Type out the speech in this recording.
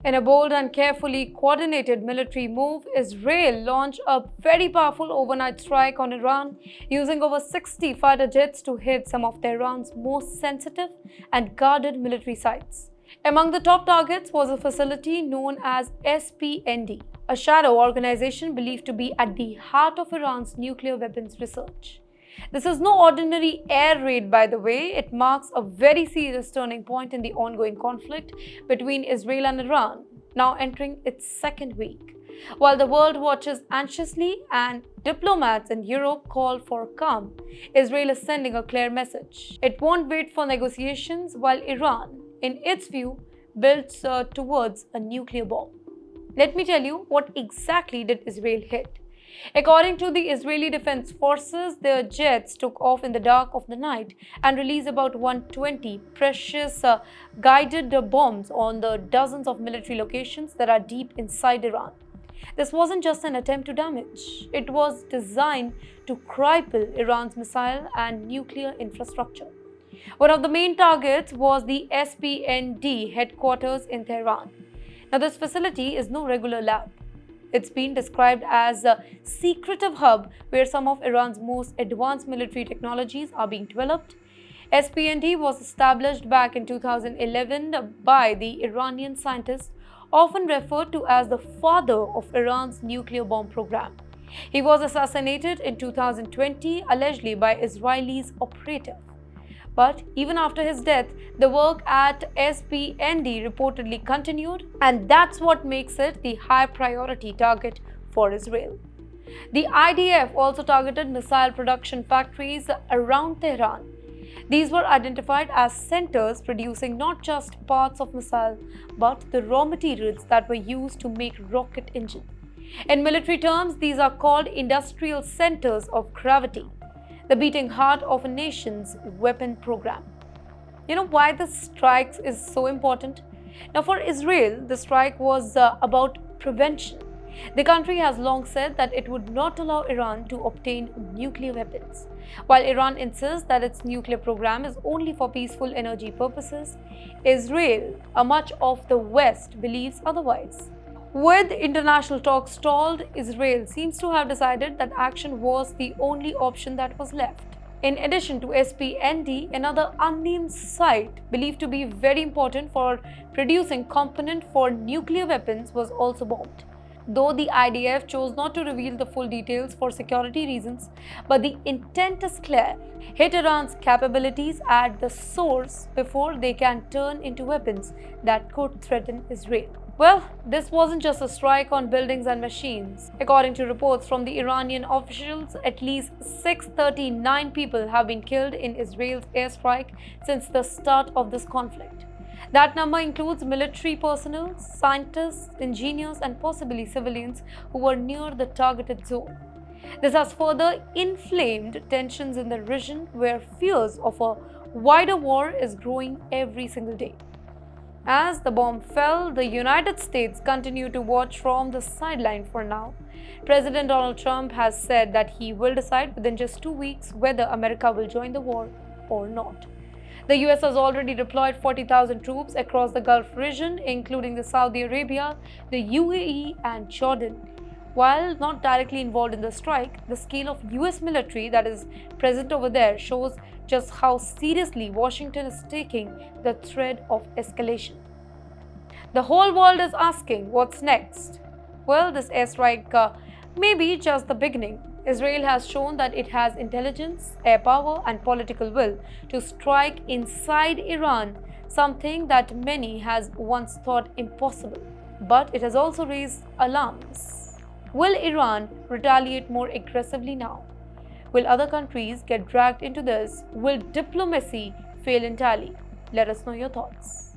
In a bold and carefully coordinated military move, Israel launched a very powerful overnight strike on Iran, using over 60 fighter jets to hit some of Tehran's most sensitive and guarded military sites. Among the top targets was a facility known as SPND, a shadow organization believed to be at the heart of Iran's nuclear weapons research. This is no ordinary air raid, by the way. It marks a very serious turning point in the ongoing conflict between Israel and Iran, now entering its second week. While the world watches anxiously and diplomats in Europe call for calm, Israel is sending a clear message. It won't wait for negotiations while Iran, in its view, builds towards a nuclear bomb. Let me tell you what exactly did Israel hit. According to the Israeli Defense Forces, their jets took off in the dark of the night and released about 120 precious guided bombs on the dozens of military locations that are deep inside Iran. This wasn't just an attempt to damage, it was designed to cripple Iran's missile and nuclear infrastructure. One of the main targets was the SPND headquarters in Tehran. Now, this facility is no regular lab. It's been described as a secretive hub where some of Iran's most advanced military technologies are being developed. SPND was established back in 2011 by the Iranian scientist, often referred to as the father of Iran's nuclear bomb program. He was assassinated in 2020, allegedly by Israelis operative. But even after his death, the work at SPND reportedly continued, and that's what makes it the high priority target for Israel. The IDF also targeted missile production factories around Tehran. These were identified as centers producing not just parts of missile, but the raw materials that were used to make rocket engines. In military terms, these are called industrial centers of gravity, the beating heart of a nation's weapon program. You know why the strike is so important? Now, for Israel, the strike was about prevention. The country has long said that it would not allow Iran to obtain nuclear weapons. While Iran insists that its nuclear program is only for peaceful energy purposes, Israel, a much of the West, believes otherwise. With international talks stalled, Israel seems to have decided that action was the only option that was left. In addition to SPND, another unnamed site believed to be very important for producing component for nuclear weapons was also bombed. Though the IDF chose not to reveal the full details for security reasons, but the intent is clear: hit Iran's capabilities at the source before they can turn into weapons that could threaten Israel. Well, this wasn't just a strike on buildings and machines. According to reports from the Iranian officials, at least 639 people have been killed in Israel's airstrike since the start of this conflict. That number includes military personnel, scientists, engineers, and possibly civilians who were near the targeted zone. This has further inflamed tensions in the region, where fears of a wider war is growing every single day. As the bomb fell, the United States continued to watch from the sideline for now. President Donald Trump has said that he will decide within just 2 weeks whether America will join the war or not. The US has already deployed 40,000 troops across the Gulf region, including the Saudi Arabia, the UAE, and Jordan. While not directly involved in the strike, the scale of US military that is present over there shows just how seriously Washington is taking the threat of escalation. The whole world is asking what's next. Well, this airstrike may be just the beginning. Israel has shown that it has intelligence, air power, and political will to strike inside Iran, something that many has once thought impossible. But it has also raised alarms. Will Iran retaliate more aggressively now? Will other countries get dragged into this? Will diplomacy fail entirely? Let us know your thoughts.